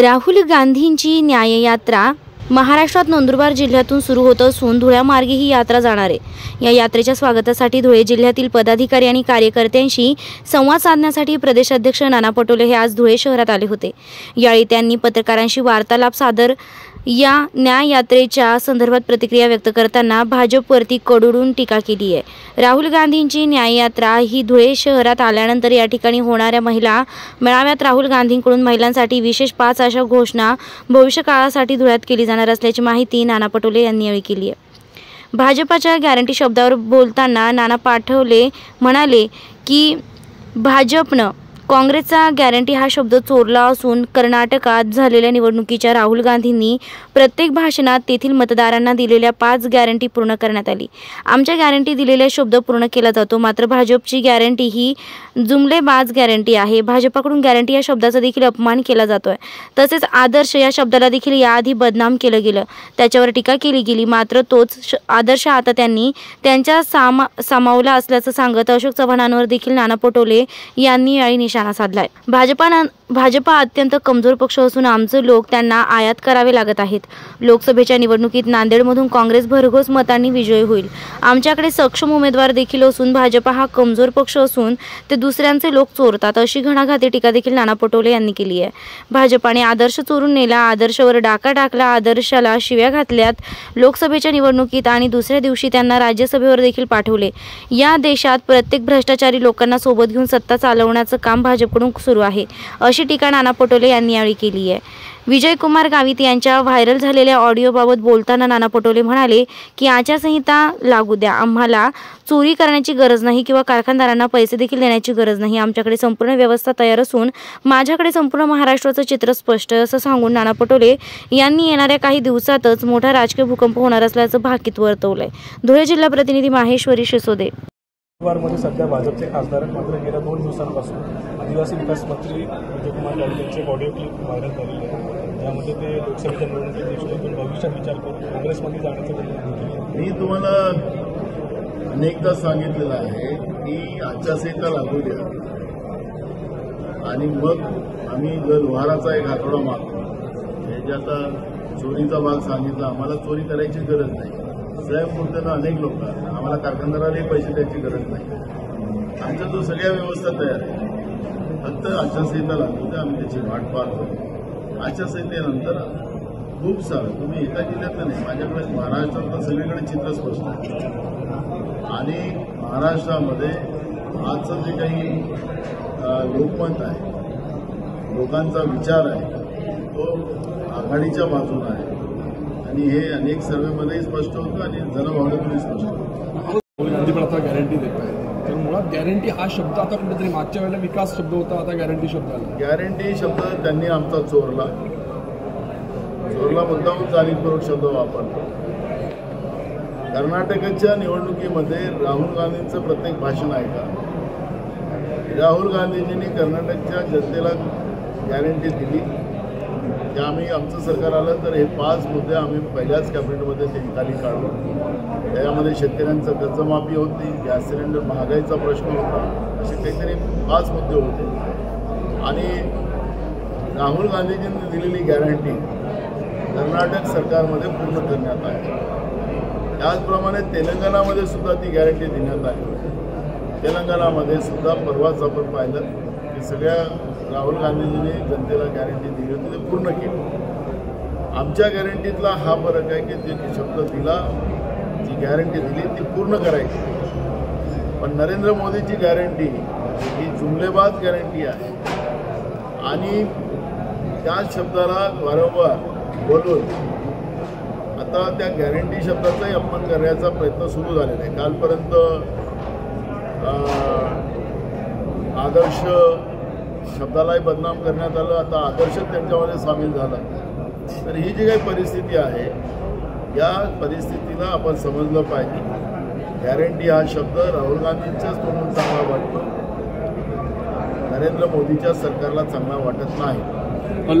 राहुल गांधींची न्याययात्रा महाराष्ट्रात नंदुरबार जिल्ह्यातून सुरू होत असून धुळ्यामार्गे ही यात्रा जाणार आहे। या यात्रेच्या स्वागतासाठी धुळे जिल्ह्यातील पदाधिकारी आणि कार्यकर्त्यांशी संवाद साधण्यासाठी प्रदेशाध्यक्ष नाना पटोले हे आज धुळे शहरात आले होते। यावेळी त्यांनी पत्रकारांशी वार्तालाप सादर या न्याय यात्रेच्या संदर्भात प्रतिक्रिया व्यक्त करताना भाजपवरती कडकडून टीका केली आहे। राहुल गांधींची न्याय यात्रा ही धुळे शहरात आल्यानंतर या ठिकाणी होणाऱ्या महिला मेळाव्यात राहुल गांधींकडून महिलांसाठी विशेष 5 अशा घोषणा भविष्यकाळासाठी धुळ्यात केली जाणार असल्याची माहिती नाना पटोले यांनी यावेळी केली आहे। भाजपाच्या गॅरंटी शब्दावर बोलताना नाना पटोले म्हणाले की भाजपनं काँग्रेसचा गॅरंटी हा शब्द चोरला असून कर्नाटकात झालेल्या निवडणुकीच्या राहुल गांधींनी प्रत्येक भाषणात तेथील मतदारांना दिलेल्या 5 गॅरंटी पूर्ण करण्यात आली। आमच्या गॅरंटी दिलेला शब्द पूर्ण केला जातो, मात्र भाजपची गॅरंटी ही जुमलेबाज गॅरंटी आहे। भाजपकडून गॅरंटी या शब्दाचा देखील अपमान केला जातोय। तसेच आदर्श या शब्दाला देखील याआधी बदनाम केलं गेलं, त्याच्यावर टीका केली गेली, मात्र तोच आदर्श आता त्यांनी त्यांच्या सामावला असल्याचं सांगत अशोक चव्हाणांवर देखील नाना पटोले यांनी यावेळी निशाणा साधलाय। भाजपा अत्यंत कमजोर पक्ष असून आमचे लोक त्यांना आयात करावे लागत आहेत। लोकसभेच्या निवडणुकीत नांदेडमधून काँग्रेस भरघोस मतांनी विजयी होईल। आमच्याकडे सक्षम उमेदवार देखील असून भाजपा हा कमजोर पक्ष असून ते दुसऱ्यांचे लोक चोरतात, अशी घणाघाती टीका देखील नाना पटोले यांनी केली आहे। भाजपाने आदर्श चोरून नेला, आदर्शवर डाका टाकला, आदर्शाला शिव्या घातल्यात लोकसभेच्या निवडणुकीत आणि दुसऱ्या दिवशी त्यांना राज्यसभेवर देखील पाठवले। या देशात प्रत्येक भ्रष्टाचारी लोकांना सोबत घेऊन सत्ता चालवण्याचं काम भाजपकडून सुरू आहे, अशी टीका नाना पटोले यांनी यावेळी केली आहे। विजयकुमार गावित यांच्या व्हायरल झालेल्या ऑडिओबाबत बोलताना नाना पटोले म्हणाले की आचारसंहिता लागू द्या, आम्हाला चोरी करण्याची गरज नाही किंवा कारखानदारांना पैसे देखील देण्याची गरज नाही। आमच्याकडे संपूर्ण व्यवस्था तयार असून माझ्याकडे संपूर्ण महाराष्ट्राचं चित्र स्पष्ट आहे, असं सांगून नाना पटोले यांनी येणाऱ्या काही दिवसातच मोठा राजकीय भूकंप होणार असल्याचं भाकीत वर्तवलंय। धुळे जिल्हा प्रतिनिधी माहेश्वरी शिसोदे। मध्ये सध्या भाजपचे खासदार मात्र गेल्या 2 दिवसांपासून आदिवासी विकास मंत्री विजयकुमार गावित यांचे ऑडिओ क्लिप व्हायरल झालेले आहे, ज्यामध्ये ते लोकसभेच्या निवडणुकीत देशातून भविष्यात विचार करून काँग्रेसमध्ये जाण्याचं बोलले। मी तुम्हाला अनेकदा सांगितलेलं आहे की आचारसंहिता लागू द्या आणि मग आम्ही जर व्यवहाराचा एक आठवडा मागतो, हे जे आता चोरीचा भाग सांगितला, आम्हाला चोरी करायची गरज नाही। स्वयंपूर्तीनं अनेक लोक, आम्हाला कारखानदारालाही पैसे द्यायची गरज नाही। आमच्या जो सगळ्या व्यवस्था तयार आहे, फक्त आचारसंहिता लागू द्या, आम्ही त्याची वाट पाहतो। आचारसंहितेनंतर खूप सारं, तुम्ही एका जिल्ह्यातलं नाही, माझ्याकडे महाराष्ट्रात सगळीकडे चित्र स्पष्ट आहे आणि महाराष्ट्रामध्ये आजचं जे काही लोकमत आहे, लोकांचा विचार आहे, तो आघाडीच्या बाजूला आहे आणि हे अनेक सर्वेमध्येही स्पष्ट होतं आणि जनभावनेतूनही स्पष्ट होतं। राहुल गांधी पण आता गॅरंटी देत आहे, तर मुळात गॅरंटी हा शब्द आता कुठेतरी मागच्या वेळेला विकास शब्द होता, आता गॅरंटी शब्द आला। गॅरंटी शब्द त्यांनी आमचा चोरला मुद्दाहून जाणीवपूर्वक शब्द वापरतो। कर्नाटकच्या निवडणुकीमध्ये राहुल गांधींचं प्रत्येक भाषण ऐका। राहुल गांधीजींनी कर्नाटकच्या जनतेला गॅरंटी दिली की आम्ही आमचं सरकार आलं तर हे 5 मुद्दे आम्ही पहिल्याच कॅबिनेटमध्ये ते निकाली काढू। त्यामध्ये शेतकऱ्यांचं कर्जमाफी होती, गॅस सिलेंडर महागाईचा प्रश्न होता, असे काहीतरी 5 मुद्दे होते आणि राहुल गांधीजींनी दिलेली गॅरंटी कर्नाटक सरकारमध्ये पूर्ण करण्यात आली। त्याचप्रमाणे तेलंगणामध्ये सुद्धा ती गॅरंटी देण्यात आली। तेलंगणामध्ये सुद्धा परवाच आपण पाहिलं की सगळ्या राहुल गांधीजींनी जनतेला गॅरंटी दिली होती, ते पूर्ण केली। आमच्या गॅरंटीतला हा फरक आहे की जे शब्द दिला, जी गॅरंटी दिली ती पूर्ण करायची। पण नरेंद्र मोदीची गॅरंटी ही जुमलेबाज गॅरंटी आहे आणि त्याच शब्दाला वारंवार बोलून आता त्या गॅरंटी शब्दाचाही अपमान करण्याचा प्रयत्न सुरू झालेला आहे। कालपर्यंत आदर्श शब्दालाही बदनाम करण्यात आलं, आता आदर्श त्यांच्यामध्ये सामील झाला। तर ही जी काही परिस्थिती आहे, या परिस्थितीला आपण समजलं पाहिजे। गॅरंटी हा शब्द राहुल गांधींच्याच तोंडून चांगला वाटतो, नरेंद्र मोदीच्या सरकारला चांगला वाटत नाही।